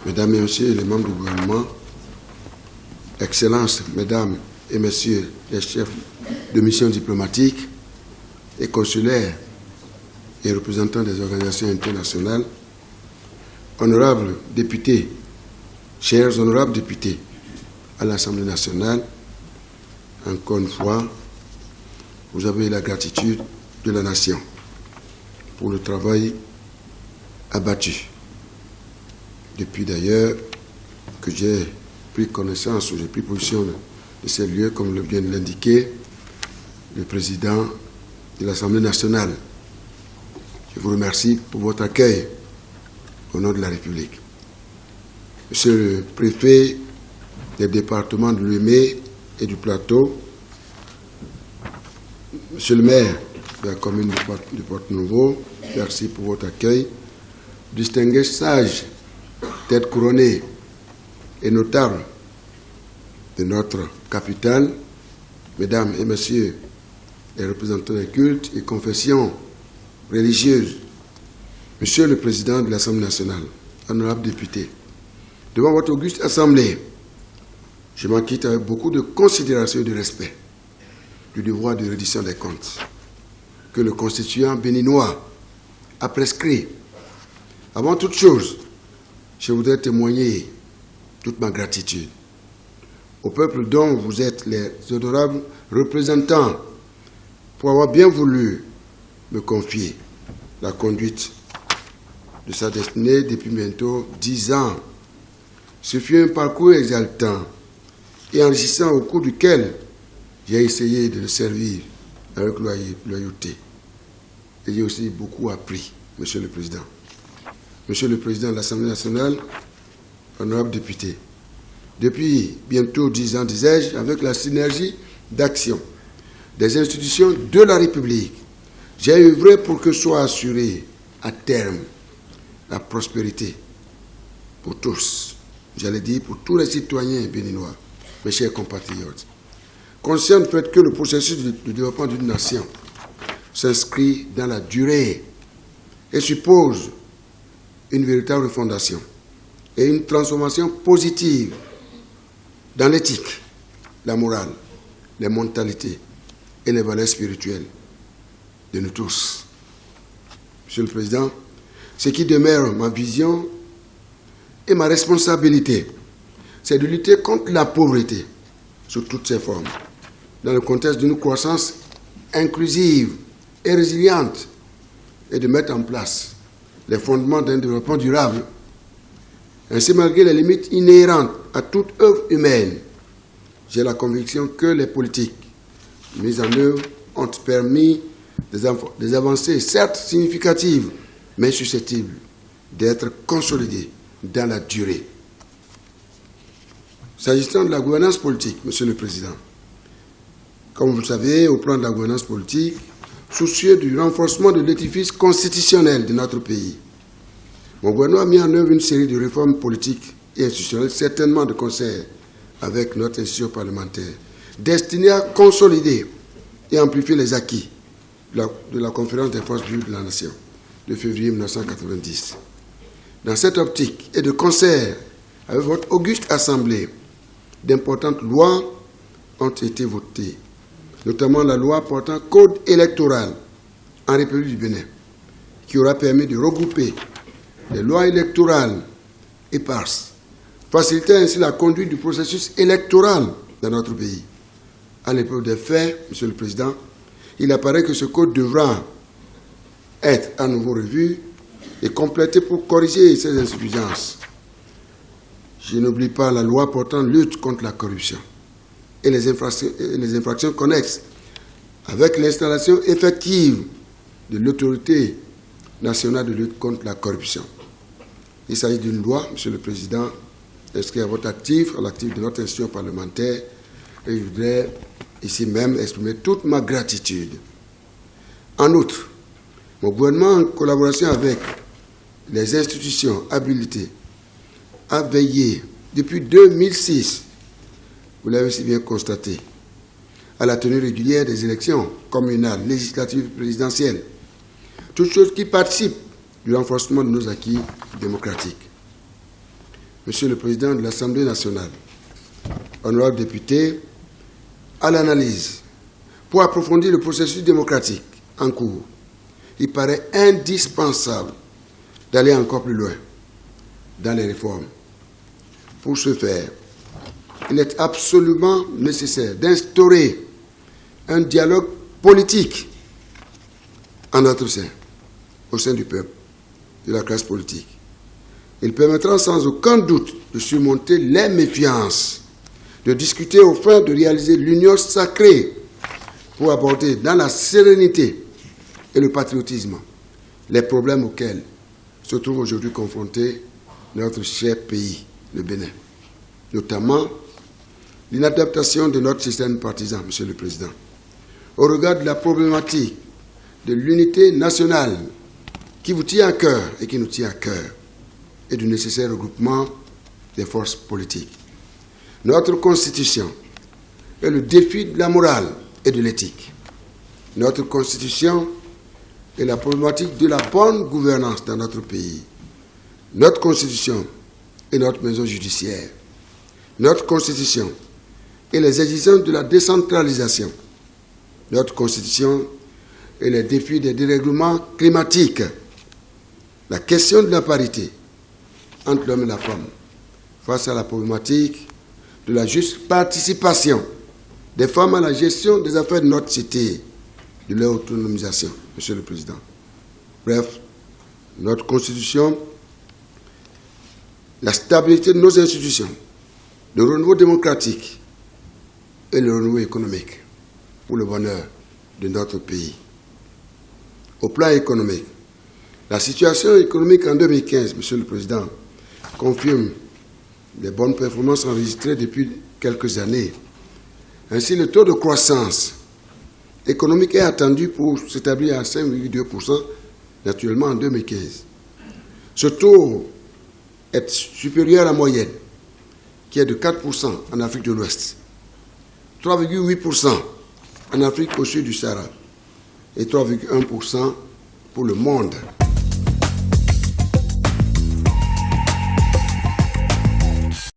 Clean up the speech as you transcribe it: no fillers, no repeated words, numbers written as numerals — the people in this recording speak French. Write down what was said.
Mesdames et Messieurs les membres du gouvernement, Excellences, Mesdames et Messieurs les chefs de mission diplomatiques et consulaires et représentants des organisations internationales, honorables députés, chers honorables députés à l'Assemblée nationale, encore une fois, vous avez la gratitude de la nation pour le travail abattu. Depuis d'ailleurs que j'ai pris connaissance ou j'ai pris position de ces lieux, comme le vient de l'indiquer le président de l'Assemblée nationale. Je vous remercie pour votre accueil au nom de la République. Monsieur le préfet des départements de l'Ouémé et du Plateau, monsieur le maire de la commune de Porte-Nouveau, merci pour votre accueil. Distingués sages, têtes couronnées et notables de notre capitale, mesdames et messieurs les représentants des cultes et confessions religieuses, monsieur le président de l'Assemblée nationale, honorables députés, devant votre auguste assemblée, je m'en quitte avec beaucoup de considération et de respect du devoir de reddition des comptes que le constituant béninois a prescrit. Avant toute chose, je voudrais témoigner toute ma gratitude au peuple dont vous êtes les honorables représentants pour avoir bien voulu me confier la conduite de sa destinée depuis bientôt 10 ans. Ce fut un parcours exaltant et enrichissant au cours duquel j'ai essayé de le servir avec loyauté. Et j'ai aussi beaucoup appris, Monsieur le Président. Monsieur le Président de l'Assemblée nationale, honorable député, depuis bientôt 10 ans, disais-je, avec la synergie d'action des institutions de la République, j'ai œuvré pour que soit assurée à terme la prospérité pour tous, j'allais dire pour tous les citoyens béninois, mes chers compatriotes. Conscient du fait que le processus de développement d'une nation s'inscrit dans la durée et suppose une véritable refondation et une transformation positive dans l'éthique, la morale, les mentalités et les valeurs spirituelles de nous tous. Monsieur le Président, ce qui demeure ma vision et ma responsabilité, c'est de lutter contre la pauvreté sous toutes ses formes, dans le contexte d'une croissance inclusive et résiliente, et de mettre en place les fondements d'un développement durable. Ainsi, malgré les limites inhérentes à toute œuvre humaine, j'ai la conviction que les politiques mises en œuvre ont permis des avancées, certes significatives, mais susceptibles d'être consolidées dans la durée. S'agissant de la gouvernance politique, Monsieur le Président, comme vous le savez, au plan de la gouvernance politique, soucieux du renforcement de l'édifice constitutionnel de notre pays, mon gouvernement a mis en œuvre une série de réformes politiques et institutionnelles, certainement de concert avec notre institution parlementaire, destinées à consolider et amplifier les acquis de la conférence des forces vives de la nation de février 1990. Dans cette optique et de concert avec votre auguste assemblée, d'importantes lois ont été votées, notamment la loi portant code électoral en République du Bénin, qui aura permis de regrouper les lois électorales éparses, facilitant ainsi la conduite du processus électoral dans notre pays. À l'épreuve des faits, Monsieur le Président, il apparaît que ce code devra être à nouveau revu et complété pour corriger ces insuffisances. Je n'oublie pas la loi portant lutte contre la corruption et les infractions connexes, avec l'installation effective de l'autorité nationale de lutte contre la corruption. Il s'agit d'une loi, Monsieur le Président, inscrite à votre actif, à l'actif de notre institution parlementaire, et je voudrais ici même exprimer toute ma gratitude. En outre, mon gouvernement, en collaboration avec les institutions habilitées, a veillé depuis 2006, vous l'avez si bien constaté, à la tenue régulière des élections communales, législatives, présidentielles, toutes choses qui participent du renforcement de nos acquis démocratiques. Monsieur le Président de l'Assemblée nationale, honorables députés, à l'analyse, pour approfondir le processus démocratique en cours, il paraît indispensable d'aller encore plus loin dans les réformes. Pour ce faire, il est absolument nécessaire d'instaurer un dialogue politique en notre sein, au sein du peuple, de la classe politique. Il permettra sans aucun doute de surmonter les méfiances, de discuter au fin de réaliser l'union sacrée pour aborder dans la sérénité et le patriotisme les problèmes auxquels se trouve aujourd'hui confronté notre cher pays, le Bénin. Notamment l'inadaptation de notre système partisan, Monsieur le Président, au regard de la problématique de l'unité nationale qui vous tient à cœur et qui nous tient à cœur, et du nécessaire regroupement des forces politiques. Notre Constitution est le défi de la morale et de l'éthique. Notre Constitution est la problématique de la bonne gouvernance dans notre pays. Notre Constitution est notre maison judiciaire. Notre Constitution est les exigences de la décentralisation. Notre Constitution est les défis des dérèglements climatiques. La question de la parité entre l'homme et la femme face à la problématique de la juste participation des femmes à la gestion des affaires de notre cité, de leur autonomisation, Monsieur le Président. Bref, notre Constitution, la stabilité de nos institutions, le renouveau démocratique et le renouveau économique pour le bonheur de notre pays. Au plan économique, la situation économique en 2015, Monsieur le Président, confirme les bonnes performances enregistrées depuis quelques années. Ainsi, le taux de croissance économique est attendu pour s'établir à 5,2% naturellement en 2015. Ce taux est supérieur à la moyenne, qui est de 4% en Afrique de l'Ouest, 3,8% en Afrique au sud du Sahara et 3,1% pour le monde.